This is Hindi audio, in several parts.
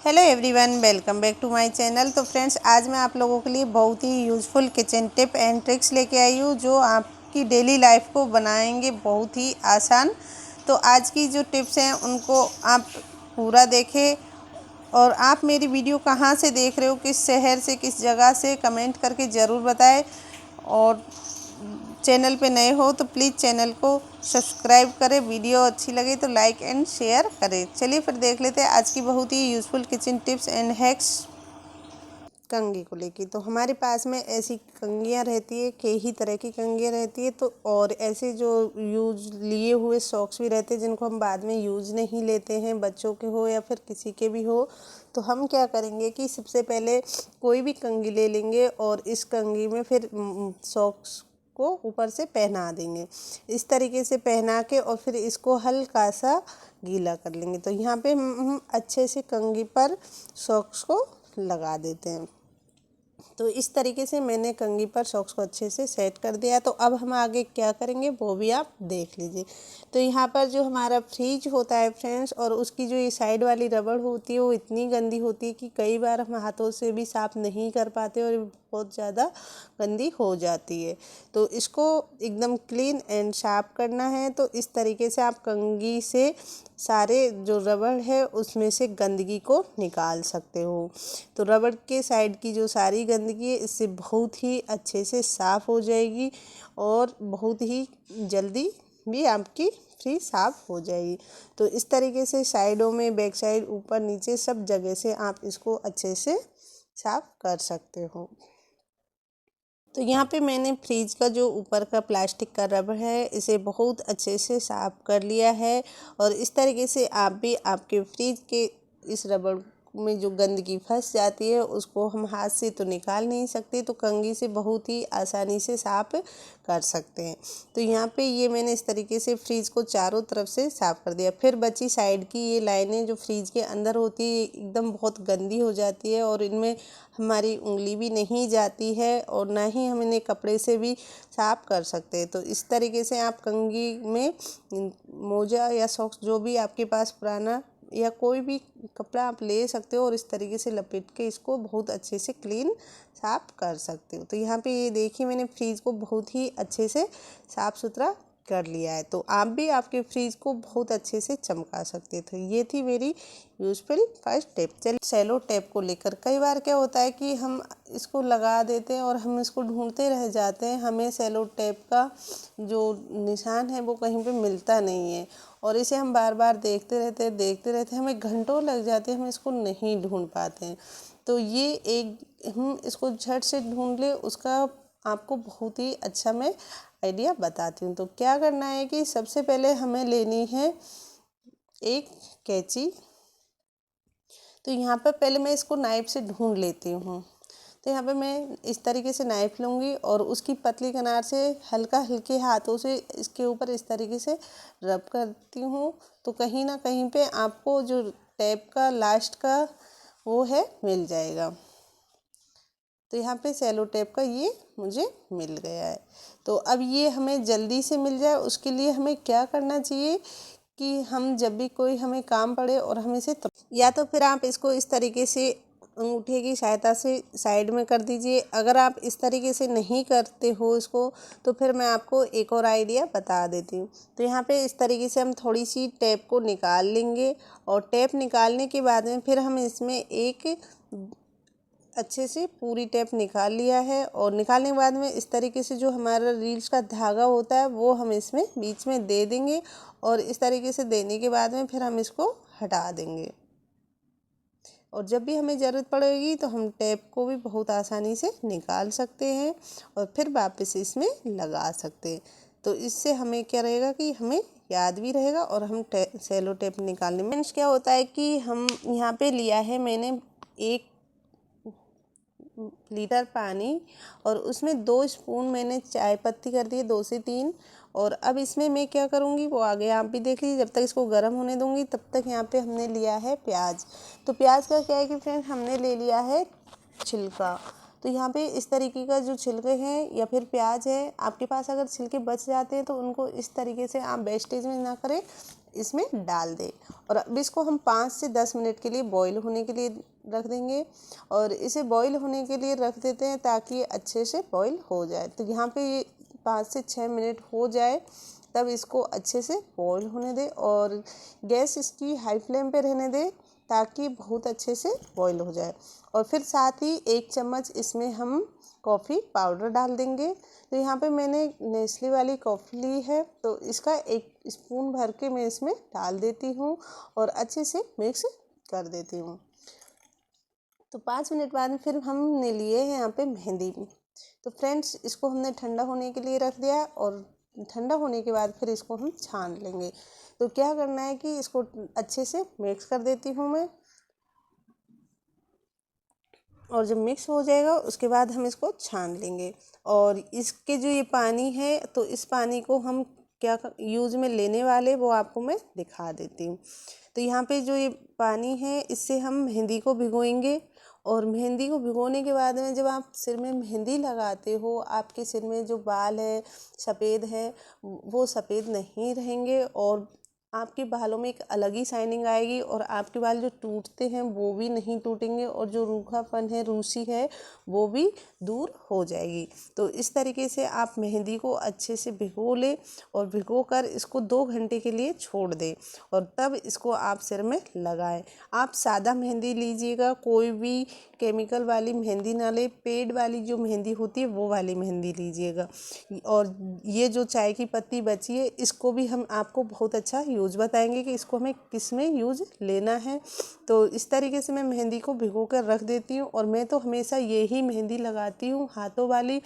Hello everyone, welcome back to my channel. तो फ्रेंड्स, आज मैं आप लोगों के लिए बहुत ही useful kitchen tip and tricks लेके आई हूँ जो आपकी डेली लाइफ को बनाएंगे बहुत ही आसान। तो आज की जो टिप्स हैं उनको आप पूरा देखें और आप मेरी वीडियो कहाँ से देख रहे हो, किस शहर से, किस जगह से, कमेंट करके ज़रूर बताएं। और चैनल पे नए हो तो प्लीज़ चैनल को सब्सक्राइब करें। वीडियो अच्छी लगे तो लाइक एंड शेयर करें। चलिए फिर देख लेते हैं आज की बहुत ही useful kitchen tips and hacks कंघी को लेके। तो हमारे पास में ऐसी कंघियाँ रहती है, कई ही तरह की कंघियाँ रहती है। तो और ऐसे जो यूज लिए हुए सॉक्स भी रहते हैं जिनको हम बाद में यूज़ नहीं लेते हैं, बच्चों के हो या फिर किसी के भी हो। तो हम क्या करेंगे कि सबसे पहले कोई भी कंघी ले लेंगे और इस कंघी में फिर सॉक्स को ऊपर से पहना देंगे। इस तरीके से पहना के और फिर इसको हल्का सा गीला कर लेंगे। तो यहाँ पे हम अच्छे से कंघी पर सॉक्स को लगा देते हैं। तो इस तरीके से मैंने कंघी पर सॉक्स को अच्छे से सेट कर दिया। तो अब हम आगे क्या करेंगे वो भी आप देख लीजिए। तो यहाँ पर जो हमारा फ्रिज होता है फ्रेंड्स, और उसकी जो ये साइड वाली रबड़ होती है वो इतनी गंदी होती है कि कई बार हम हाथों से भी साफ़ नहीं कर पाते और बहुत ज़्यादा गंदी हो जाती है। तो इसको एकदम क्लीन एंड साफ करना है। तो इस तरीके से आप कंघी से सारे जो रबड़ है उसमें से गंदगी को निकाल सकते हो। तो रबड़ के साइड की जो सारी गंदगी है इससे बहुत ही अच्छे से साफ़ हो जाएगी और बहुत ही जल्दी भी आपकी फ्रिज साफ़ हो जाएगी। तो इस तरीके से साइडों में, बैक साइड, ऊपर नीचे सब जगह से आप इसको अच्छे से साफ़ कर सकते हो। तो यहाँ पे मैंने फ्रिज का जो ऊपर का प्लास्टिक का रबर है इसे बहुत अच्छे से साफ़ कर लिया है। और इस तरीके से आप भी आपके फ्रिज के इस रबड़ में जो गंदगी फंस जाती है उसको हम हाथ से तो निकाल नहीं सकते, तो कंघी से बहुत ही आसानी से साफ़ कर सकते हैं। तो यहाँ पे ये मैंने इस तरीके से फ्रिज को चारों तरफ से साफ़ कर दिया। फिर बची साइड की ये लाइनें जो फ्रिज के अंदर होती है एकदम बहुत गंदी हो जाती है और इनमें हमारी उंगली भी नहीं जाती है और ना ही हम इन्हें कपड़े से भी साफ़ कर सकते हैं। तो इस तरीके से आप कंघी में मोजा या सॉक्स जो भी आपके पास पुराना या कोई भी कपड़ा आप ले सकते हो और इस तरीके से लपेट के इसको बहुत अच्छे से क्लीन साफ़ कर सकते हो। तो यहाँ पे ये देखिए मैंने फ्रिज को बहुत ही अच्छे से साफ़ सुथरा कर लिया है। तो आप भी आपके फ्रिज को बहुत अच्छे से चमका सकते थे। ये थी मेरी यूज़फुल फर्स्ट टिप। चलिए सेलो टेप को लेकर, कई बार क्या होता है कि हम इसको लगा देते हैं और हम इसको ढूंढते रह जाते हैं, हमें सेलो टेप का जो निशान है वो कहीं पे मिलता नहीं है और इसे हम बार बार देखते रहते हमें घंटों लग जाते हैं, हम इसको नहीं ढूंढ पाते हैं। तो ये एक हम इसको झट से ढूंढ ले उसका आपको बहुत ही अच्छा मैं आइडिया बताती हूँ। तो क्या करना है कि सबसे पहले हमें लेनी है एक कैंची। तो यहाँ पर पहले मैं इसको नाइफ से ढूंढ लेती हूँ। तो यहाँ पे मैं इस तरीके से नाइफ लूँगी और उसकी पतली किनार से हल्के हाथों से इसके ऊपर इस तरीके से रब करती हूँ। तो कहीं ना कहीं पे आपको जो टैप का लास्ट का वो है मिल जाएगा। तो यहाँ पे सेलो टेप का ये मुझे मिल गया है। तो अब ये हमें जल्दी से मिल जाए उसके लिए हमें क्या करना चाहिए कि हम जब भी कोई हमें काम पड़े और हम इसे या तो फिर आप इसको इस तरीके से अंगूठे की सहायता से साइड में कर दीजिए। अगर आप इस तरीके से नहीं करते हो इसको तो फिर मैं आपको एक और आइडिया बता देती हूँ। तो यहाँ पे इस तरीके से हम थोड़ी सी टेप को निकाल लेंगे और टेप निकालने के बाद में फिर हम इसमें एक अच्छे से पूरी टेप निकाल लिया है और निकालने के बाद में इस तरीके से जो हमारा रील्स का धागा होता है वो हम इसमें बीच में दे देंगे और इस तरीके से देने के बाद में फिर हम इसको हटा देंगे। और जब भी हमें ज़रूरत पड़ेगी तो हम टेप को भी बहुत आसानी से निकाल सकते हैं और फिर वापस इसमें लगा सकते हैं। तो इससे हमें क्या रहेगा कि हमें याद भी रहेगा और हम सेलो टेप निकालने में क्या होता है कि हम यहाँ पे लिया है मैंने 1 लीटर पानी और उसमें 2 स्पून मैंने चाय पत्ती कर दी, 2 से 3। और अब इसमें मैं क्या करूँगी वो आगे आप भी देख लीजिए। जब तक इसको गर्म होने दूँगी तब तक यहाँ पे हमने लिया है प्याज। तो प्याज का क्या है कि फ्रेंड्स हमने ले लिया है छिलका। तो यहाँ पे इस तरीके का जो छिलके हैं या फिर प्याज है, आपके पास अगर छिलके बच जाते हैं तो उनको इस तरीके से आप वेस्टेज में ना करें, इसमें डाल दें और अब इसको हम 5 से 10 मिनट के लिए बॉईल होने के लिए रख देंगे। और इसे बॉईल होने के लिए रख देते हैं ताकि ये अच्छे से बॉईल हो जाए। तो यहाँ पे ये 5 से 6 मिनट हो जाए तब इसको अच्छे से बॉईल होने दें और गैस इसकी हाई फ्लेम पे रहने दें ताकि बहुत अच्छे से बॉईल हो जाए। और फिर साथ ही 1 चम्मच इसमें हम कॉफ़ी पाउडर डाल देंगे। तो यहाँ पे मैंने नेस्ले वाली कॉफ़ी ली है, तो इसका 1 स्पून भर के मैं इसमें डाल देती हूँ और अच्छे से मिक्स कर देती हूँ। तो 5 मिनट बाद फिर हमने लिए हैं यहाँ पे मेहंदी। तो फ्रेंड्स इसको हमने ठंडा होने के लिए रख दिया और ठंडा होने के बाद फिर इसको हम छान लेंगे। तो क्या करना है कि इसको अच्छे से मिक्स कर देती हूँ मैं, और जब मिक्स हो जाएगा उसके बाद हम इसको छान लेंगे। और इसके जो ये पानी है तो इस पानी को हम क्या यूज़ में लेने वाले वो आपको मैं दिखा देती हूँ। तो यहाँ पे जो ये पानी है इससे हम मेहंदी को भिगोएंगे और मेहंदी को भिगोने के बाद में जब आप सिर में मेहंदी लगाते हो आपके सिर में जो बाल है सफ़ेद है वो सफ़ेद नहीं रहेंगे और आपके बालों में एक अलग ही शाइनिंग आएगी और आपके बाल जो टूटते हैं वो भी नहीं टूटेंगे और जो रूखापन है रूसी है वो भी दूर हो जाएगी। तो इस तरीके से आप मेहंदी को अच्छे से भिगो लें और भिगो कर इसको 2 घंटे के लिए छोड़ दें और तब इसको आप सिर में लगाएं। आप सादा मेहंदी लीजिएगा, कोई भी केमिकल वाली मेहंदी ना ले, पेड़ वाली जो मेहंदी होती है वो वाली मेहंदी लीजिएगा। और ये जो चाय की पत्ती बची है इसको भी हम आपको बहुत अच्छा यूज़ बताएंगे कि इसको हमें किस में यूज़ लेना है। तो इस तरीके से मैं मेहंदी को भिगो कर रख देती हूँ और मैं तो हमेशा यही मेहंदी लगाती हूँ हाथों वाली।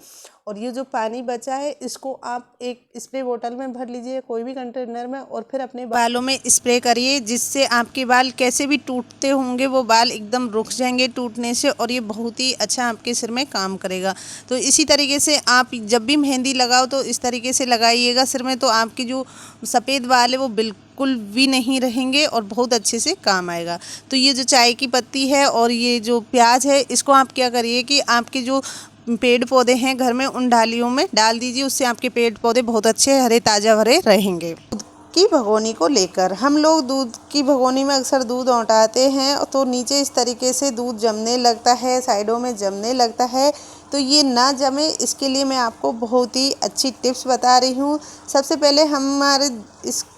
और ये जो पानी बचा है इसको आप एक स्प्रे बोतल में भर लीजिए कोई भी कंटेनर में और फिर अपने बालों में स्प्रे करिए, जिससे आपके बाल कैसे भी टूटते होंगे वो बाल एकदम रुक जाएंगे टूटने से और ये बहुत ही अच्छा आपके सिर में काम करेगा। तो इसी तरीके से आप जब भी मेहंदी लगाओ तो इस तरीके से लगाइएगा सिर में, तो आपकी जो सफ़ेद बाल है वो बिल्कुल भी नहीं रहेंगे और बहुत अच्छे से काम आएगा। तो ये जो चाय की पत्ती है और ये जो प्याज है इसको आप क्या करिए कि आपके जो पेड़ पौधे हैं घर में उन डालियों में डाल दीजिए, उससे आपके पेड़ पौधे बहुत अच्छे हरे ताज़ा भरे रहेंगे। दूध की भगोनी को लेकर हम लोग दूध की भगोनी में अक्सर दूध औटाते हैं तो नीचे इस तरीके से दूध जमने लगता है, साइडों में जमने लगता है। तो ये ना जमे इसके लिए मैं आपको बहुत ही अच्छी टिप्स बता रही हूँ। सबसे पहले हमारे इसको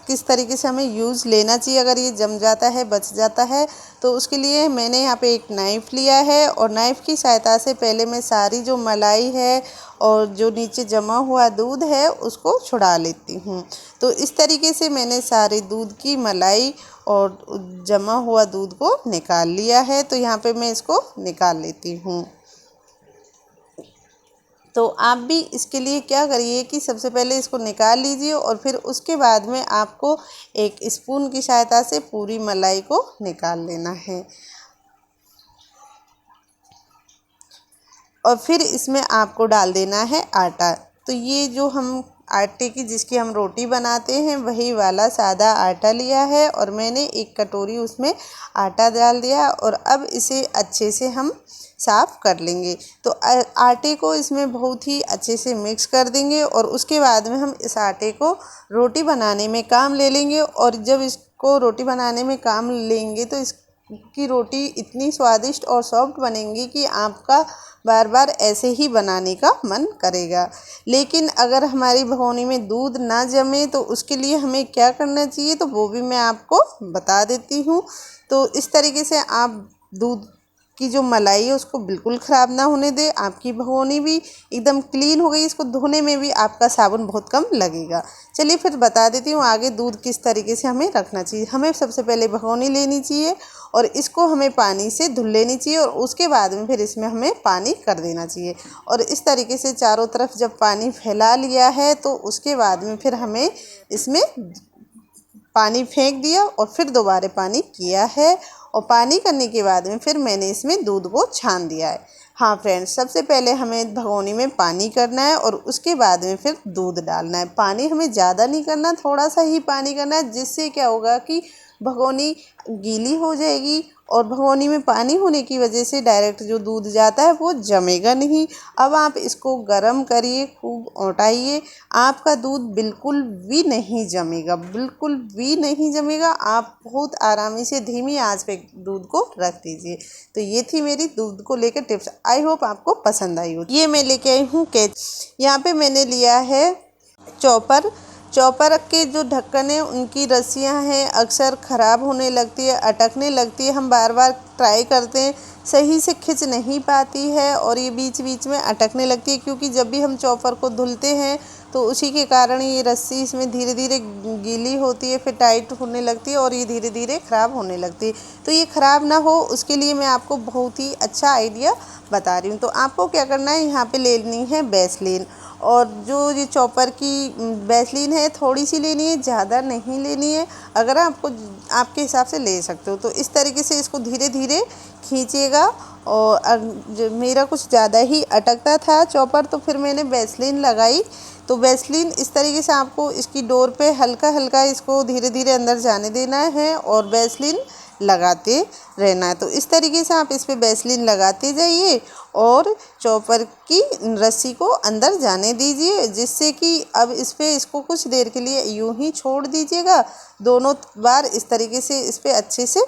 किस तरीके से हमें यूज़ लेना चाहिए अगर ये जम जाता है बच जाता है। तो उसके लिए मैंने यहाँ पे एक नाइफ़ लिया है और नाइफ़ की सहायता से पहले मैं सारी जो मलाई है और जो नीचे जमा हुआ दूध है उसको छुड़ा लेती हूँ। तो इस तरीके से मैंने सारे दूध की मलाई और जमा हुआ दूध को निकाल लिया है। तो यहाँ पे मैं इसको निकाल लेती हूँ। तो आप भी इसके लिए क्या करिए कि सबसे पहले इसको निकाल लीजिए और फिर उसके बाद में आपको एक स्पून की सहायता से पूरी मलाई को निकाल लेना है। और फिर इसमें आपको डाल देना है आटा। तो ये जो हम आटे की जिसकी हम रोटी बनाते हैं वही वाला सादा आटा लिया है और मैंने एक कटोरी उसमें आटा डाल दिया और अब इसे अच्छे से हम साफ़ कर लेंगे। तो आटे को इसमें बहुत ही अच्छे से मिक्स कर देंगे और उसके बाद में हम इस आटे को रोटी बनाने में काम ले लेंगे। और जब इसको रोटी बनाने में काम लेंगे तो इसकी रोटी इतनी स्वादिष्ट और सॉफ्ट बनेंगी कि आपका बार बार ऐसे ही बनाने का मन करेगा। लेकिन अगर हमारी भगोनी में दूध ना जमे तो उसके लिए हमें क्या करना चाहिए तो वो भी मैं आपको बता देती हूँ। तो इस तरीके से आप दूध की जो मलाई है उसको बिल्कुल ख़राब ना होने दें। आपकी भगोनी भी एकदम क्लीन हो गई, इसको धोने में भी आपका साबुन बहुत कम लगेगा। चलिए फिर बता देती हूँ आगे दूध किस तरीके से हमें रखना चाहिए। हमें सबसे पहले भगोनी लेनी चाहिए और इसको हमें पानी से धुल लेनी चाहिए और उसके बाद में फिर इसमें हमें पानी कर देना चाहिए। और इस तरीके से चारों तरफ जब पानी फैला लिया है तो उसके बाद में फिर हमें इसमें पानी फेंक दिया और फिर दोबारा पानी किया है और पानी करने के बाद में फिर मैंने इसमें दूध को छान दिया है। हाँ फ्रेंड्स, सबसे पहले हमें भगोनी में पानी करना है और उसके बाद में फिर दूध डालना है। पानी हमें ज़्यादा नहीं करना, थोड़ा सा ही पानी करना है, जिससे क्या होगा कि भगोनी गीली हो जाएगी और भगोनी में पानी होने की वजह से डायरेक्ट जो दूध जाता है वो जमेगा नहीं। अब आप इसको गरम करिए, खूब औटाइए, आपका दूध बिल्कुल भी नहीं जमेगा, बिल्कुल भी नहीं जमेगा। आप बहुत आरामी से धीमी आंच पे दूध को रख दीजिए। तो ये थी मेरी दूध को लेकर टिप्स। आई होप आपको पसंद आई हो। ये मैं लेके आई हूँ यहाँ पे मैंने लिया है चॉपर के जो ढक्कन है उनकी रस्सियाँ हैं अक्सर ख़राब होने लगती है, अटकने लगती है। हम बार बार ट्राई करते हैं, सही से खिंच नहीं पाती है और ये बीच बीच में अटकने लगती है, क्योंकि जब भी हम चॉपर को धुलते हैं तो उसी के कारण ये रस्सी इसमें धीरे धीरे गीली होती है, फिर टाइट होने लगती है और ये धीरे धीरे ख़राब होने लगती है। तो ये ख़राब ना हो उसके लिए मैं आपको बहुत ही अच्छा आइडिया बता रही हूँ। तो आपको क्या करना है, यहाँ पे लेनी है वैसलीन, और जो ये चॉपर की वैसलीन है थोड़ी सी लेनी है, ज़्यादा नहीं लेनी है। अगर आपको आपके हिसाब से ले सकते हो। तो इस तरीके से इसको धीरे धीरे खींचिएगा। और मेरा कुछ ज़्यादा ही अटकता था चॉपर, तो फिर मैंने वैसलीन लगाई। तो वैसलीन इस तरीके से आपको इसकी डोर पे हल्का हल्का इसको धीरे धीरे अंदर जाने देना है और वैसलीन लगाते रहना है। तो इस तरीके से आप इस पे वैसलीन लगाते जाइए और चॉपर की रस्सी को अंदर जाने दीजिए, जिससे कि अब इसको कुछ देर के लिए यूं ही छोड़ दीजिएगा। दोनों बार इस तरीके से इस पे अच्छे से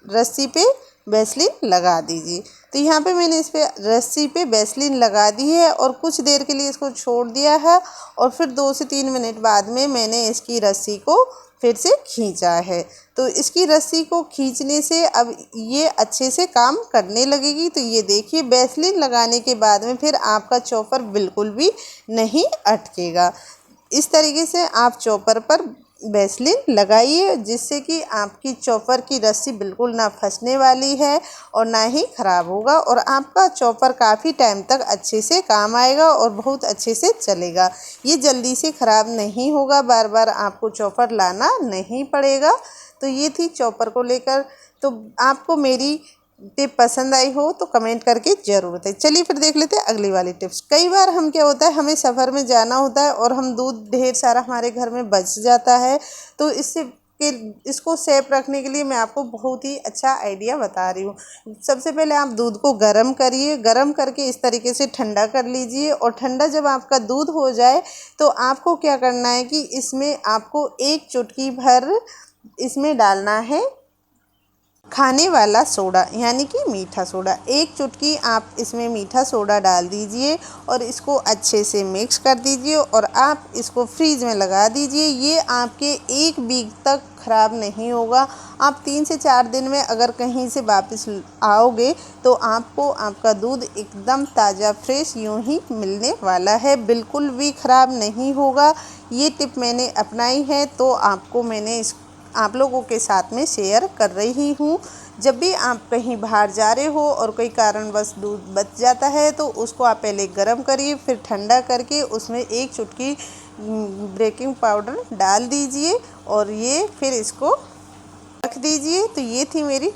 रस्सी पे वैसलीन लगा दीजिए। तो यहाँ पे मैंने इस पे रस्सी पे वैसलीन लगा दी है और कुछ देर के लिए इसको छोड़ दिया है और फिर 2 से 3 मिनट बाद में मैंने इसकी रस्सी को फिर से खींचा है। तो इसकी रस्सी को खींचने से अब ये अच्छे से काम करने लगेगी। तो ये देखिए, वैसलीन लगाने के बाद में फिर आपका चॉपर बिल्कुल भी नहीं अटकेगा। इस तरीके से आप चॉपर पर वैसलीन लगाइए, जिससे कि आपकी चॉपर की रस्सी बिल्कुल ना फंसने वाली है और ना ही ख़राब होगा, और आपका चॉपर काफ़ी टाइम तक अच्छे से काम आएगा और बहुत अच्छे से चलेगा। ये जल्दी से ख़राब नहीं होगा, बार बार आपको चॉपर लाना नहीं पड़ेगा। तो ये थी चॉपर को लेकर। तो आपको मेरी टिप पसंद आई हो तो कमेंट करके ज़रूर बताइए। चलिए फिर देख लेते हैं अगली वाली टिप्स। कई बार हम क्या होता है, हमें सफ़र में जाना होता है और हम दूध ढेर सारा हमारे घर में बच जाता है। तो इसको सेफ रखने के लिए मैं आपको बहुत ही अच्छा आइडिया बता रही हूँ। सबसे पहले आप दूध को गर्म करिए, गर्म करके इस तरीके से ठंडा कर लीजिए। और ठंडा जब आपका दूध हो जाए तो आपको क्या करना है कि इसमें आपको 1 चुटकी भर इसमें डालना है खाने वाला सोडा, यानी कि मीठा सोडा। 1 चुटकी आप इसमें मीठा सोडा डाल दीजिए और इसको अच्छे से मिक्स कर दीजिए और आप इसको फ्रीज में लगा दीजिए। ये आपके 1 वीक तक ख़राब नहीं होगा। आप 3 से 4 दिन में अगर कहीं से वापस आओगे तो आपको आपका दूध एकदम ताज़ा फ्रेश यूं ही मिलने वाला है, बिल्कुल भी ख़राब नहीं होगा। ये टिप मैंने अपनाई है तो आपको मैंने आप लोगों के साथ में शेयर कर रही हूँ। जब भी आप कहीं बाहर जा रहे हो और कोई कारणवश दूध बच जाता है तो उसको आप पहले गर्म करिए, फिर ठंडा करके उसमें 1 चुटकी बेकिंग पाउडर डाल दीजिए और ये फिर इसको रख दीजिए। तो ये थी मेरी।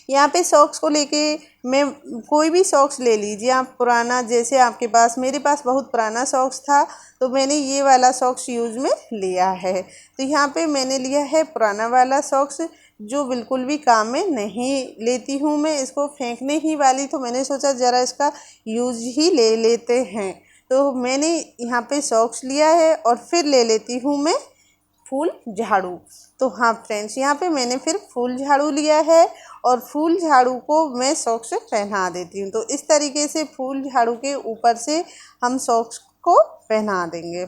यहाँ पे सॉक्स को लेके मैं कोई भी सॉक्स ले लीजिए आप पुराना, जैसे आपके पास, मेरे पास बहुत पुराना सॉक्स था तो मैंने ये वाला सॉक्स यूज़ में लिया है। तो यहाँ पे मैंने लिया है पुराना वाला सॉक्स, जो बिल्कुल भी काम में नहीं लेती हूँ मैं, इसको फेंकने ही वाली। तो मैंने सोचा ज़रा इसका यूज़ ही ले लेते हैं। तो मैंने यहाँ पे सॉक्स लिया है और फिर ले लेती हूँ मैं फूल झाड़ू। तो हाँ फ्रेंड्स, यहाँ पे मैंने फिर फूल झाड़ू लिया है और फूल झाड़ू को मैं सॉक्स से पहना देती हूँ। तो इस तरीके से फूल झाड़ू के ऊपर से हम सॉक्स को पहना देंगे।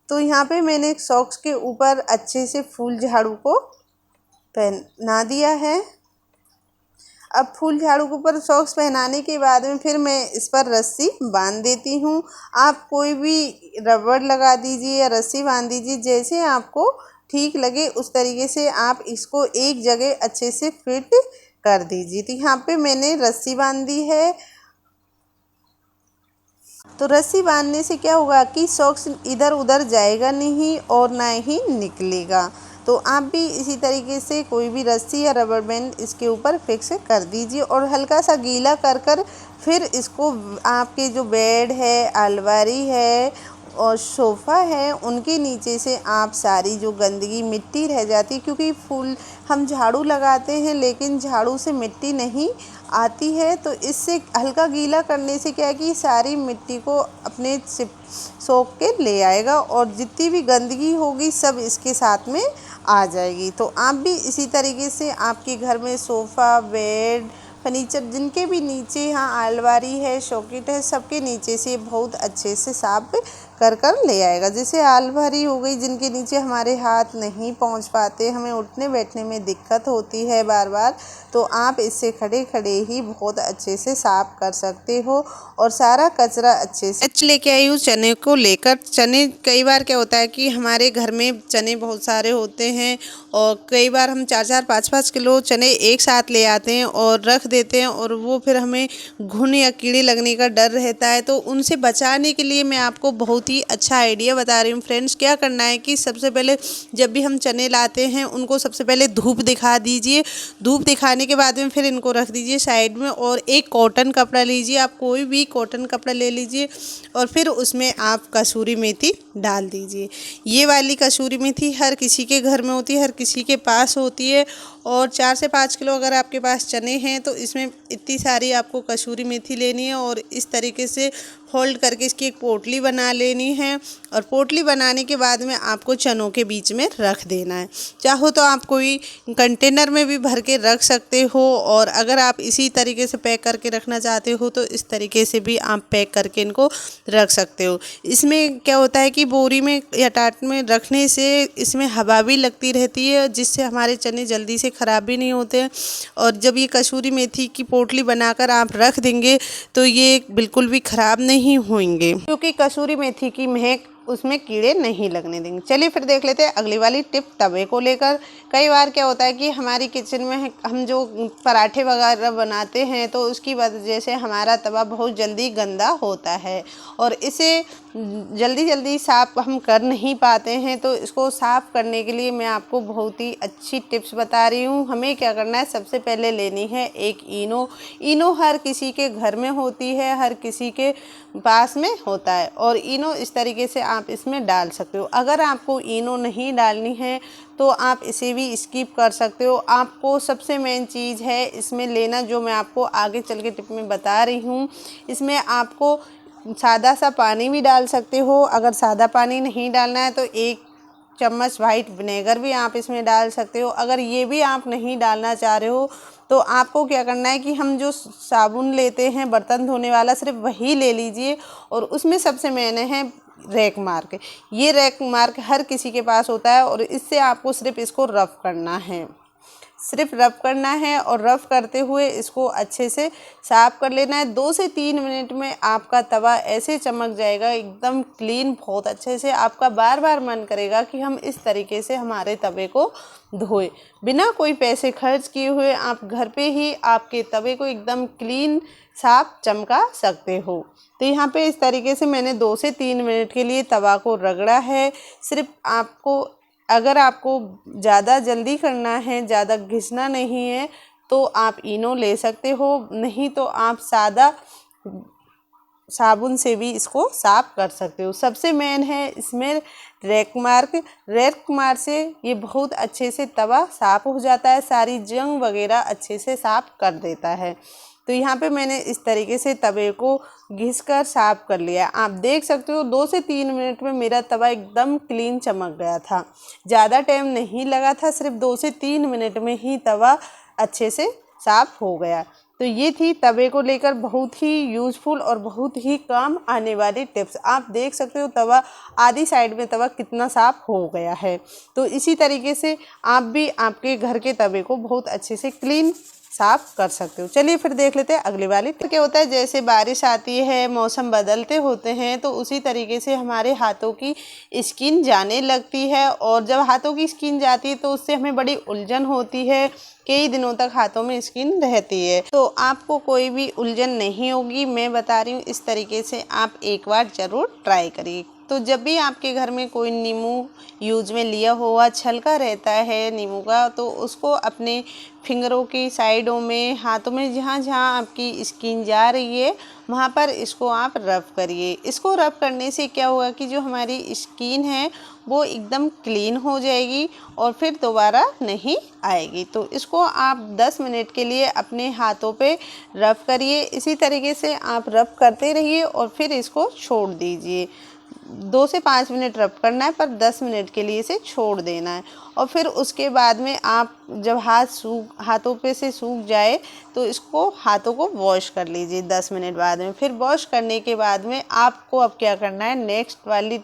तो यहाँ पे मैंने सॉक्स के ऊपर अच्छे से फूल झाड़ू को पहना दिया है। अब फूल झाड़ू के ऊपर सॉक्स पहनाने के बाद में फिर मैं इस पर रस्सी बांध देती हूँ। आप कोई भी रबड़ लगा दीजिए या रस्सी बांध दीजिए, जैसे आपको ठीक लगे उस तरीके से आप इसको एक जगह अच्छे से फिट कर दीजिए। तो यहाँ पे मैंने रस्सी बांध दी है। तो रस्सी बांधने से क्या होगा कि सॉक्स इधर उधर जाएगा नहीं और ना ही निकलेगा। तो आप भी इसी तरीके से कोई भी रस्सी या रबर बैंड इसके ऊपर फिक्स कर दीजिए और हल्का सा गीला कर फिर इसको आपके जो बेड है, अलमारी है, और सोफ़ा है उनके नीचे से आप सारी जो गंदगी मिट्टी रह जाती, क्योंकि फूल हम झाड़ू लगाते हैं लेकिन झाड़ू से मिट्टी नहीं आती है, तो इससे हल्का गीला करने से क्या है कि सारी मिट्टी को अपने सोख के ले आएगा और जितनी भी गंदगी होगी सब इसके साथ में आ जाएगी। तो आप भी इसी तरीके से आपके घर में सोफ़ा, बेड, फर्नीचर जिनके भी नीचे यहाँ अलमारी है, शोकेट है, सबके नीचे से बहुत अच्छे से साफ कर ले आएगा। जैसे अलमारी हो गई जिनके नीचे हमारे हाथ नहीं पहुँच पाते, हमें उठने बैठने में दिक्कत होती है बार बार, तो आप इससे खड़े खड़े ही बहुत अच्छे से साफ कर सकते हो और सारा कचरा अच्छे से लेके आई हूँ। चने को लेकर, चने कई बार क्या होता है कि हमारे घर में चने बहुत सारे होते हैं और कई बार हम 4-4, 5-5 किलो चने एक साथ ले आते हैं और रख देते हैं और वो फिर हमें घुन या कीड़े लगने का डर रहता है। तो उनसे बचाने के लिए मैं आपको बहुत ही अच्छा आइडिया बता रही हूँ फ्रेंड्स। क्या करना है कि सबसे पहले जब भी हम चने लाते हैं उनको सबसे पहले धूप दिखा दीजिए। धूप दिखाने के बाद में फिर इनको रख दीजिए साइड में और एक कॉटन कपड़ा लीजिए, आप कोई भी कॉटन कपड़ा ले लीजिए और फिर उसमें आप कसूरी मेथी डाल दीजिए। ये वाली कसूरी मेथी हर किसी के घर में होती है, हर किसी के पास होती है और 4 से 5 किलो अगर आपके पास चने हैं तो इसमें इतनी सारी आपको कसूरी मेथी लेनी है और इस तरीके से फोल्ड करके इसकी एक पोटली बना लेनी है और पोटली बनाने के बाद में आपको चनों के बीच में रख देना है। चाहो तो आप कोई कंटेनर में भी भर के रख सकते हो और अगर आप इसी तरीके से पैक करके रखना चाहते हो तो इस तरीके से भी आप पैक करके इनको रख सकते हो। इसमें क्या होता है कि बोरी में या टाट में रखने से इसमें हवा भी लगती रहती है जिससे हमारे चने जल्दी से ख़राब भी नहीं होते हैं और जब ये कसूरी मेथी की पोटली बनाकर आप रख देंगे तो ये बिल्कुल भी ख़राब नहीं होंगे, क्योंकि कसूरी मेथी की महक उसमें कीड़े नहीं लगने देंगे। चलिए फिर देख लेते हैं अगली वाली टिप तवे को लेकर। कई बार क्या होता है कि हमारी किचन में हम जो पराठे वगैरह बनाते हैं तो उसकी वजह से हमारा तवा बहुत जल्दी गंदा होता है और इसे जल्दी साफ़ हम कर नहीं पाते हैं। तो इसको साफ़ करने के लिए मैं आपको बहुत ही अच्छी टिप्स बता रही हूँ। हमें क्या करना है, सबसे पहले लेनी है एक इनो हर किसी के घर में होती है, हर किसी के पास में होता है और इनो इस तरीके से आप इसमें डाल सकते हो। अगर आपको इनो नहीं डालनी है तो आप इसे भी स्किप कर सकते हो। आपको सबसे मेन चीज़ है इसमें लेना, जो मैं आपको आगे चल के टिप में बता रही हूँ, इसमें आपको सादा सा पानी भी डाल सकते हो। अगर सादा पानी नहीं डालना है तो 1 चम्मच वाइट विनेगर भी आप इसमें डाल सकते हो। अगर ये भी आप नहीं डालना चाह रहे हो तो आपको क्या करना है कि हम जो साबुन लेते हैं बर्तन धोने वाला, सिर्फ वही ले लीजिए और उसमें सबसे मेन है रैक मार्क। ये रैक मार्क हर किसी के पास होता है और इससे आपको सिर्फ इसको रफ़ करना है, सिर्फ रफ़ करना है और रफ़ करते हुए इसको अच्छे से साफ़ कर लेना है। 2 से 3 मिनट में आपका तवा ऐसे चमक जाएगा एकदम क्लीन, बहुत अच्छे से। आपका बार बार मन करेगा कि हम इस तरीके से हमारे तवे को धोए, बिना कोई पैसे खर्च किए हुए आप घर पे ही आपके तवे को एकदम क्लीन साफ चमका सकते हो। तो यहाँ पे इस तरीके से मैंने 2 से 3 मिनट के लिए तवा को रगड़ा है। सिर्फ आपको, अगर आपको ज़्यादा जल्दी करना है, ज़्यादा घिसना नहीं है तो आप इनो ले सकते हो, नहीं तो आप सादा साबुन से भी इसको साफ़ कर सकते हो। सबसे मेन है इसमें रैक मार्क से ये बहुत अच्छे से तवा साफ़ हो जाता है, सारी जंग वगैरह अच्छे से साफ़ कर देता है। तो यहाँ पे मैंने इस तरीके से तवे को घिसकर साफ़ कर लिया। आप देख सकते हो 2 से 3 मिनट में मेरा तवा एकदम क्लीन चमक गया था, ज़्यादा टाइम नहीं लगा था, सिर्फ 2 से 3 मिनट में ही तवा अच्छे से साफ़ हो गया। तो ये थी तवे को लेकर बहुत ही यूज़फुल और बहुत ही काम आने वाली टिप्स। आप देख सकते हो तवा आधी साइड में तवा कितना साफ़ हो गया है। तो इसी तरीके से आप भी आपके घर के तवे को बहुत अच्छे से क्लीन साफ कर सकते हो। चलिए फिर देख लेते हैं अगली वाली। तो क्या होता है, जैसे बारिश आती है, मौसम बदलते होते हैं, तो उसी तरीके से हमारे हाथों की स्किन जाने लगती है और जब हाथों की स्किन जाती है तो उससे हमें बड़ी उलझन होती है, कई दिनों तक हाथों में स्किन रहती है। तो आपको कोई भी उलझन नहीं होगी, मैं बता रही हूँ, इस तरीके से आप एक बार ज़रूर ट्राई करिए। तो जब भी आपके घर में कोई नींबू यूज में लिया हुआ छलका रहता है नींबू का, तो उसको अपने फिंगरों की साइडों में, हाथों में, जहाँ जहाँ आपकी स्किन जा रही है वहाँ पर इसको आप रब करिए। इसको रब करने से क्या होगा कि जो हमारी स्किन है वो एकदम क्लीन हो जाएगी और फिर दोबारा नहीं आएगी। तो इसको आप 10 मिनट के लिए अपने हाथों पे रब करिए। इसी तरीके से आप रब करते रहिए और फिर इसको छोड़ दीजिए। 2 से 5 मिनट रब करना है, पर 10 मिनट के लिए इसे छोड़ देना है। और फिर उसके बाद में आप जब हाथों पे से सूख जाए तो इसको हाथों को वॉश कर लीजिए 10 मिनट बाद में। फिर वॉश करने के बाद में आपको अब क्या करना है, नेक्स्ट वाली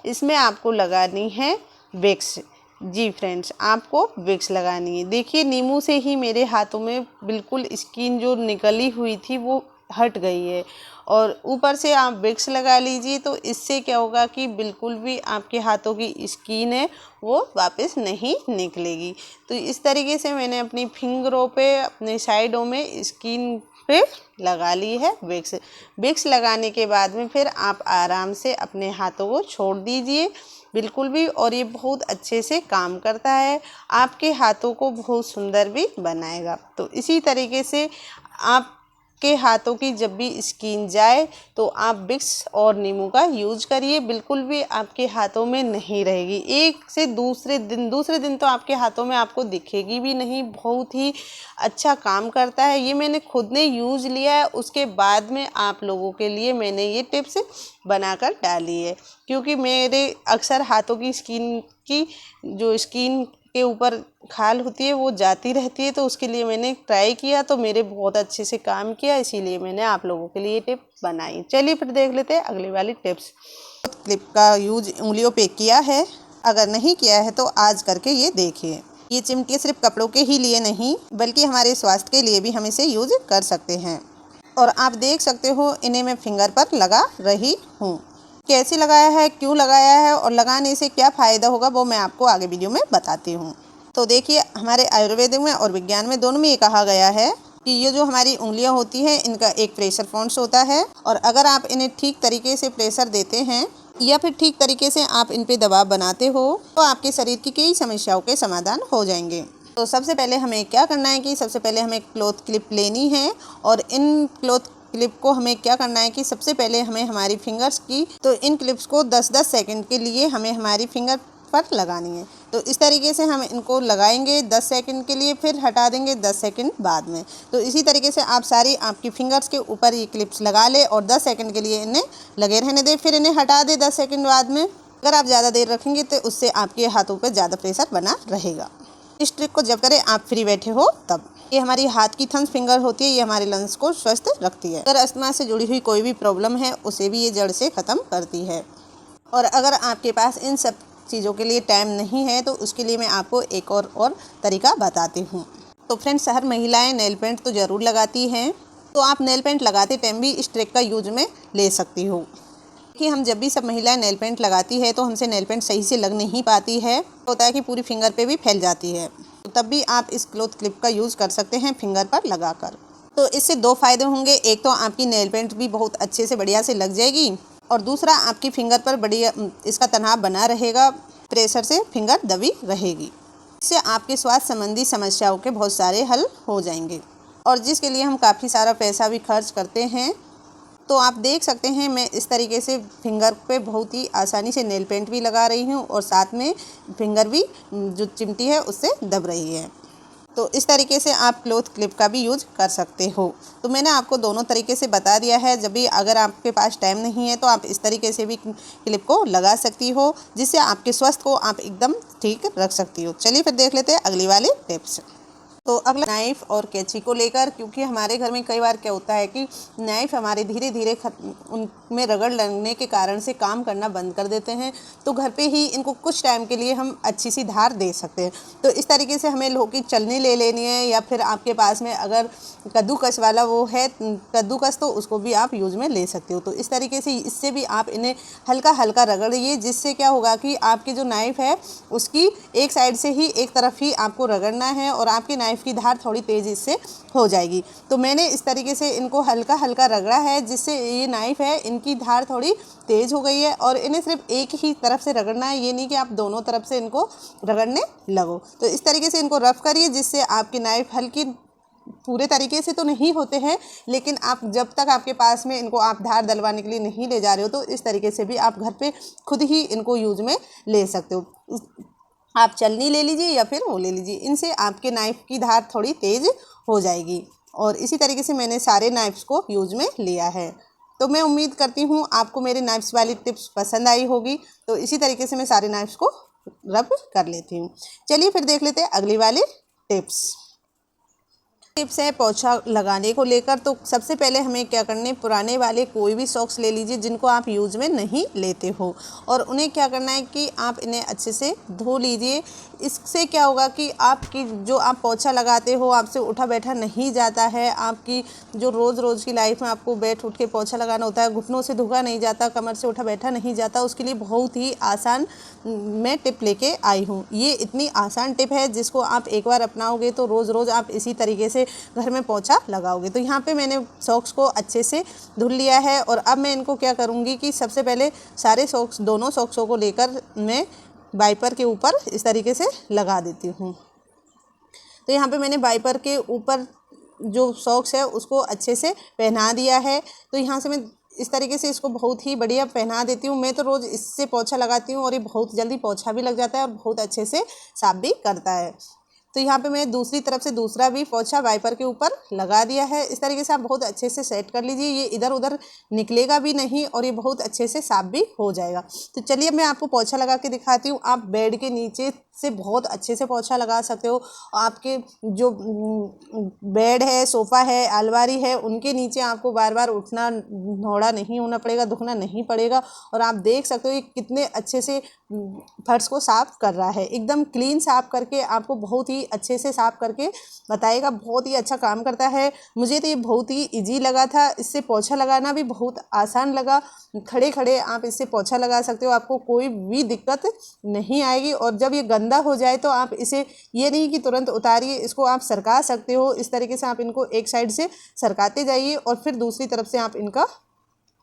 इसमें आपको लगानी है विक्स। जी फ्रेंड्स, आपको विक्स लगानी है। देखिए नींबू से ही मेरे हाथों में बिल्कुल स्किन जो निकली हुई थी वो हट गई है। और ऊपर से आप विक्स लगा लीजिए, तो इससे क्या होगा कि बिल्कुल भी आपके हाथों की स्किन है वो वापस नहीं निकलेगी। तो इस तरीके से मैंने अपनी फिंगरों पे, अपने साइडों में, स्किन पे लगा ली है विक्स। विक्स लगाने के बाद में फिर आप आराम से अपने हाथों को छोड़ दीजिए बिल्कुल भी, और ये बहुत अच्छे से काम करता है, आपके हाथों को बहुत सुंदर भी बनाएगा। तो इसी तरीके से आप के हाथों की जब भी स्किन जाए तो आप विक्स और नींबू का यूज करिए, बिल्कुल भी आपके हाथों में नहीं रहेगी। एक से दूसरे दिन तो आपके हाथों में आपको दिखेगी भी नहीं। बहुत ही अच्छा काम करता है, ये मैंने खुद ने यूज लिया है, उसके बाद में आप लोगों के लिए मैंने ये टिप्स बनाकर डाली है। क्योंकि मेरे अक्सर हाथों की स्किन के ऊपर खाल होती है वो जाती रहती है, तो उसके लिए मैंने ट्राई किया, तो मेरे बहुत अच्छे से काम किया, इसीलिए मैंने आप लोगों के लिए टिप बनाई। चलिए फिर देख लेते हैं अगली वाली टिप्स। क्लिप का यूज उंगलियों पे किया है, अगर नहीं किया है तो आज करके ये देखिए। ये चिमटी सिर्फ कपड़ों के ही लिए नहीं बल्कि हमारे स्वास्थ्य के लिए भी हम इसे यूज कर सकते हैं। और आप देख सकते हो इन्हें मैं फिंगर पर लगा रही हूँ। कैसे लगाया है, क्यों लगाया है और लगाने से क्या फ़ायदा होगा वो मैं आपको आगे वीडियो में बताती हूँ। तो देखिए, हमारे आयुर्वेद में और विज्ञान में दोनों में ये कहा गया है कि ये जो हमारी उंगलियां होती हैं इनका एक प्रेशर पॉइंट्स होता है, और अगर आप इन्हें ठीक तरीके से प्रेशर देते हैं या फिर ठीक तरीके से आप इन पे दबाव बनाते हो तो आपके शरीर की कई समस्याओं के समाधान हो जाएंगे। तो सबसे पहले हमें क्या करना है कि सबसे पहले हमें क्लॉथ क्लिप लेनी है, और इन क्लॉथ क्लिप को हमें क्या करना है कि सबसे पहले हमें हमारी फिंगर्स की, तो इन क्लिप्स को 10-10 सेकंड के लिए हमें हमारी फिंगर पर लगानी है। तो इस तरीके से हम इनको लगाएंगे 10 सेकंड के लिए, फिर हटा देंगे 10 सेकंड बाद में। तो इसी तरीके से आप सारी आपकी फिंगर्स के ऊपर ये क्लिप्स लगा ले और 10 सेकंड के लिए इन्हें लगे रहने दें, फिर इन्हें हटा दें 10 सेकंड बाद में। अगर आप ज़्यादा देर रखेंगे तो उससे आपके हाथों पर ज़्यादा प्रेशर बना रहेगा। इस ट्रिक को जब करें आप फ्री बैठे हो तब। ये हमारी हाथ की थंब फिंगर होती है, ये हमारे लंग्स को स्वस्थ रखती है। अगर अस्थमा से जुड़ी हुई कोई भी प्रॉब्लम है उसे भी ये जड़ से ख़त्म करती है। और अगर आपके पास इन सब चीज़ों के लिए टाइम नहीं है तो उसके लिए मैं आपको एक और तरीका बताती हूँ। तो फ्रेंड्स, हर महिलाएं नेल पेंट तो ज़रूर लगाती हैं, तो आप नेल पेंट लगाते टाइम भी इस ट्रिक का यूज में ले सकती हो। कि हम जब भी सब महिलाएं नेल पेंट लगाती है तो हमसे नेल पेंट सही से लग नहीं पाती है, होता है कि पूरी फिंगर पे भी फैल जाती है। तो तब भी आप इस क्लॉथ क्लिप का यूज़ कर सकते हैं फिंगर पर लगाकर। तो इससे 2 फ़ायदे होंगे, एक तो आपकी नेल पेंट भी बहुत अच्छे से बढ़िया से लग जाएगी, और दूसरा आपकी फिंगर पर बढ़िया इसका तनाव बना रहेगा, प्रेशर से फिंगर दबी रहेगी। इससे आपके स्वास्थ्य संबंधी समस्याओं के बहुत सारे हल हो जाएंगे, और जिसके लिए हम काफ़ी सारा पैसा भी खर्च करते हैं। तो आप देख सकते हैं मैं इस तरीके से फिंगर पे बहुत ही आसानी से नेल पेंट भी लगा रही हूँ, और साथ में फिंगर भी जो चिमटी है उससे दब रही है। तो इस तरीके से आप क्लॉथ क्लिप का भी यूज कर सकते हो। तो मैंने आपको दोनों तरीके से बता दिया है। जब भी अगर आपके पास टाइम नहीं है तो आप इस तरीके से भी क्लिप को लगा सकती हो, जिससे आपके स्वास्थ्य को आप एकदम ठीक रख सकती हो। चलिए फिर देख लेते हैं अगली वाली टिप्स। तो अगला नाइफ़ और कैंची को लेकर, क्योंकि हमारे घर में कई बार क्या होता है कि नाइफ़ हमारे धीरे धीरे उनमें रगड़ लगने के कारण से काम करना बंद कर देते हैं। तो घर पे ही इनको कुछ टाइम के लिए हम अच्छी सी धार दे सकते हैं। तो इस तरीके से हमें लोहे की चलनी ले लेनी है, या फिर आपके पास में अगर कद्दूकस वाला वो है कद्दूकस, तो उसको भी आप यूज़ में ले सकते हो। तो इस तरीके से इससे भी आप इन्हें हल्का हल्का रगड़िए, जिससे क्या होगा कि आपकी जो नाइफ़ है उसकी एक साइड से ही एक तरफ ही आपको रगड़ना है, और आपकी नाइफ़ नाइफ़ की धार थोड़ी तेज़ इससे हो जाएगी। तो मैंने इस तरीके से इनको हल्का हल्का रगड़ा है, जिससे ये नाइफ़ है इनकी धार थोड़ी तेज़ हो गई है। और इन्हें सिर्फ एक ही तरफ से रगड़ना है, ये नहीं कि आप दोनों तरफ से इनको रगड़ने लगो। तो इस तरीके से इनको रफ़ करिए, जिससे आपकी नाइफ़ हल्की पूरे तरीके से तो नहीं होते हैं, लेकिन आप जब तक आपके पास में इनको आप धार डलवाने के लिए नहीं ले जा रहे हो, तो इस तरीके से भी आप घर पे खुद ही इनको यूज़ में ले सकते हो। आप चलनी ले लीजिए या फिर वो ले लीजिए, इनसे आपके नाइफ़ की धार थोड़ी तेज़ हो जाएगी। और इसी तरीके से मैंने सारे नाइफ्स को यूज़ में लिया है। तो मैं उम्मीद करती हूँ आपको मेरे नाइफ्स वाली टिप्स पसंद आई होगी। तो इसी तरीके से मैं सारे नाइफ्स को रब कर लेती हूँ। चलिए फिर देख लेते हैं अगली वाली टिप्स है पोछा लगाने को लेकर। तो सबसे पहले हमें क्या करना है, पुराने वाले कोई भी सॉक्स ले लीजिए जिनको आप यूज़ में नहीं लेते हो, और उन्हें क्या करना है कि आप इन्हें अच्छे से धो लीजिए। इससे क्या होगा कि आपकी जो आप पोछा लगाते हो आपसे उठा बैठा नहीं जाता है। आपकी जो रोज़ की लाइफ में आपको बैठ उठ के पोछा लगाना होता है, घुटनों से धोखा नहीं जाता, कमर से उठा बैठा नहीं जाता, उसके लिए बहुत ही आसान मैं टिप लेके आई हूँ। ये इतनी आसान टिप है जिसको आप एक बार अपनाओगे तो रोज़ आप इसी तरीके से घर में पोछा लगाओगे। तो यहाँ पे मैंने सॉक्स को अच्छे से धुल लिया है, और अब मैं इनको क्या करूँगी कि सबसे पहले सारे सॉक्स, दोनों सॉक्सों को लेकर मैं वाइपर के ऊपर इस तरीके से लगा देती हूँ। तो यहाँ पे मैंने वाइपर के ऊपर जो सॉक्स है उसको अच्छे से पहना दिया है। तो यहाँ से मैं इस तरीके से इसको बहुत ही बढ़िया पहना देती हूँ। मैं तो रोज़ इससे पोछा लगाती हूँ और ये बहुत जल्दी पोछा भी लग जाता है और बहुत अच्छे से साफ भी करता है। तो यहाँ पे मैं दूसरी तरफ से दूसरा भी पोछा वाइपर के ऊपर लगा दिया है। इस तरीके से आप बहुत अच्छे से सेट कर लीजिए, ये इधर उधर निकलेगा भी नहीं और ये बहुत अच्छे से साफ भी हो जाएगा। तो चलिए मैं आपको पोछा लगा के दिखाती हूँ। आप बेड के नीचे से बहुत अच्छे से पोछा लगा सकते हो। आपके जो बेड है, सोफ़ा है, अलमारी है, उनके नीचे आपको बार बार उठना नौड़ा नहीं होना पड़ेगा, दुखना नहीं पड़ेगा। और आप देख सकते हो ये कितने अच्छे से फर्श को साफ़ कर रहा है, एकदम क्लीन साफ़ करके आपको बहुत ही अच्छे से साफ़ करके बताएगा। बहुत ही अच्छा काम करता है। मुझे तो ये बहुत ही इजी लगा था, इससे पोछा लगाना भी बहुत आसान लगा। खड़े खड़े आप इससे पोछा लगा सकते हो, आपको कोई भी दिक्कत नहीं आएगी। और जब ये गंदा हो जाए तो आप इसे ये नहीं कि तुरंत उतारिए, इसको आप सरका सकते हो। इस तरीके से आप इनको एक साइड से सरकाते जाइए और फिर दूसरी तरफ से आप इनका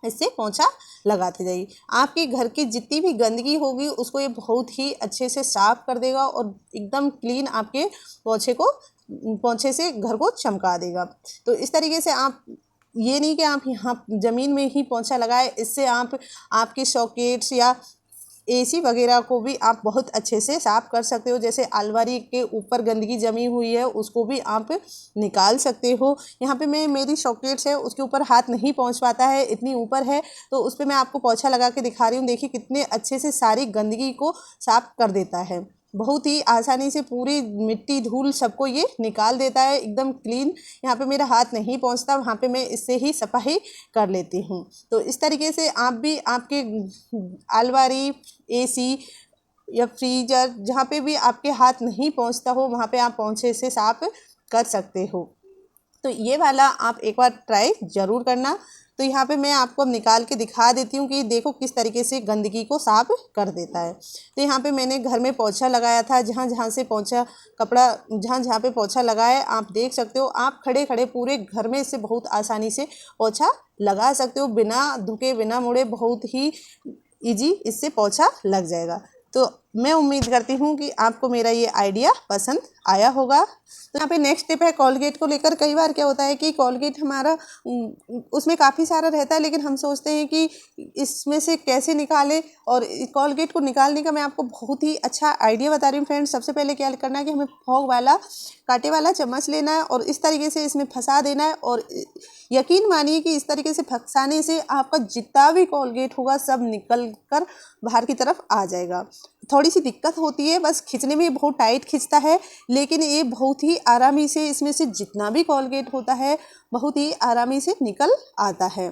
इससे पोछा लगाते जाइए। आपके घर की जितनी भी गंदगी होगी उसको ये बहुत ही अच्छे से साफ़ कर देगा और एकदम क्लीन आपके पोछे से घर को चमका देगा। तो इस तरीके से आप ये नहीं कि आप यहाँ ज़मीन में ही पोछा लगाए, इससे आप आपके सॉकेट्स या एसी वगैरह को भी आप बहुत अच्छे से साफ़ कर सकते हो। जैसे अलमारी के ऊपर गंदगी जमी हुई है उसको भी आप निकाल सकते हो। यहाँ पे मैं मेरी सॉकेट्स है उसके ऊपर हाथ नहीं पहुँच पाता है, इतनी ऊपर है, तो उस पर मैं आपको पोछा लगा के दिखा रही हूँ। देखिए कितने अच्छे से सारी गंदगी को साफ़ कर देता है। बहुत ही आसानी से पूरी मिट्टी धूल सबको ये निकाल देता है, एकदम क्लीन। यहाँ पे मेरा हाथ नहीं पहुँचता, वहाँ पे मैं इससे ही सफाई कर लेती हूँ। तो इस तरीके से आप भी आपके अलमारी, एसी या फ्रीजर, जहाँ पे भी आपके हाथ नहीं पहुँचता हो वहाँ पे आप पोंछे से साफ कर सकते हो। तो ये वाला आप एक बार ट्राई ज़रूर करना। तो यहाँ पे मैं आपको अब निकाल के दिखा देती हूँ कि देखो किस तरीके से गंदगी को साफ कर देता है। तो यहाँ पे मैंने घर में पोछा लगाया था, जहाँ जहाँ से पोछा कपड़ा जहाँ जहाँ पे पोछा लगाया आप देख सकते हो। आप खड़े खड़े पूरे घर में इससे बहुत आसानी से पोछा लगा सकते हो, बिना धुके बिना मुड़े, बहुत ही ईजी इससे पोछा लग जाएगा। तो मैं उम्मीद करती हूँ कि आपको मेरा ये आइडिया पसंद आया होगा। तो यहाँ पे नेक्स्ट टिप है कोलगेट को लेकर। कई बार क्या होता है कि कोलगेट हमारा उसमें काफ़ी सारा रहता है, लेकिन हम सोचते हैं कि इसमें से कैसे निकालें। और कोलगेट को निकालने का मैं आपको बहुत ही अच्छा आइडिया बता रही हूँ फ्रेंड्स। सबसे पहले क्या करना है कि हमें फोक वाला कांटे वाला चम्मच लेना है और इस तरीके से इसमें फंसा देना है। और यकीन मानिए कि इस तरीके से फंसाने से आपका जितना भी कोलगेट होगा सब निकल कर बाहर की तरफ आ जाएगा। थोड़ी सी दिक्कत होती है, बस खींचने में बहुत टाइट खींचता है, लेकिन ये बहुत ही आरामी से इसमें से जितना भी कोलगेट होता है बहुत ही आरामी से निकल आता है।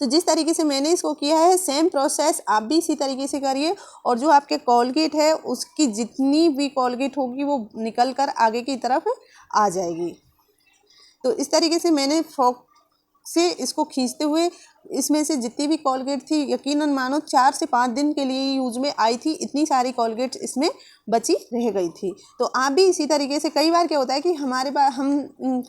तो जिस तरीके से मैंने इसको किया है सेम प्रोसेस आप भी इसी तरीके से करिए, और जो आपके कोलगेट है उसकी जितनी भी कोलगेट होगी वो निकल कर आगे की तरफ आ जाएगी। तो इस तरीके से मैंने फोक से इसको खींचते हुए इसमें से जितनी भी कोलगेट थी यकीनन मानो 4 से 5 दिन के लिए यूज़ में आई थी, इतनी सारी कोलगेट इसमें बची रह गई थी। तो आप भी इसी तरीके से, कई बार क्या होता है कि हमारे पास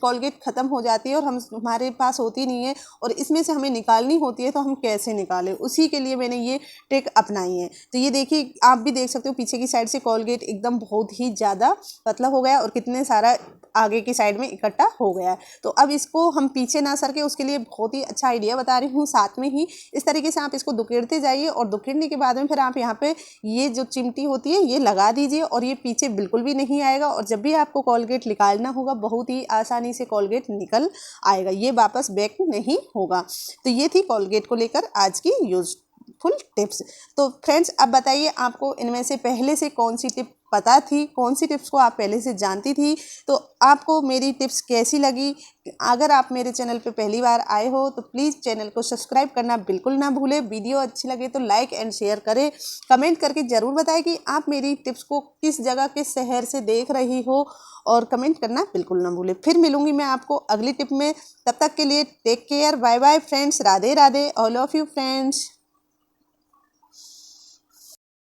कोलगेट ख़त्म हो जाती है और हमारे पास होती नहीं है और इसमें से हमें निकालनी होती है, तो हम कैसे निकालें, उसी के लिए मैंने ये ट्रिक अपनाई है। तो ये देखिए, आप भी देख सकते हो पीछे की साइड से कोलगेट एकदम बहुत ही ज़्यादा पतला हो गया और कितने सारा आगे की साइड में इकट्ठा हो गया है। तो अब इसको हम पीछे ना सरके उसके लिए बहुत ही अच्छा आइडिया बता रही हूँ। साथ में ही इस तरीके से आप इसको दुकेड़ते जाइए और दुकेड़ने के बाद में फिर आप यहाँ पे ये जो चिमटी होती है ये लगा दीजिए और ये पीछे बिल्कुल भी नहीं आएगा। और जब भी आपको कोलगेट निकालना होगा बहुत ही आसानी से कोलगेट निकल आएगा, ये वापस बैक नहीं होगा। तो ये थी कोलगेट को लेकर आज की यूजफुल टिप्स। तो फ्रेंड्स, अब बताइए आपको इनमें से पहले से कौन सी टिप पता थी, कौन सी टिप्स को आप पहले से जानती थी, तो आपको मेरी टिप्स कैसी लगी। अगर आप मेरे चैनल पे पहली बार आए हो तो प्लीज़ चैनल को सब्सक्राइब करना बिल्कुल ना भूलें। वीडियो अच्छी लगे तो लाइक एंड शेयर करें। कमेंट करके ज़रूर बताएं कि आप मेरी टिप्स को किस जगह, किस शहर से देख रही हो, और कमेंट करना बिल्कुल ना भूलें। फिर मिलूंगी मैं आपको अगली टिप में, तब तक के लिए take care, bye bye friends, Radhe Radhe, all of you friends.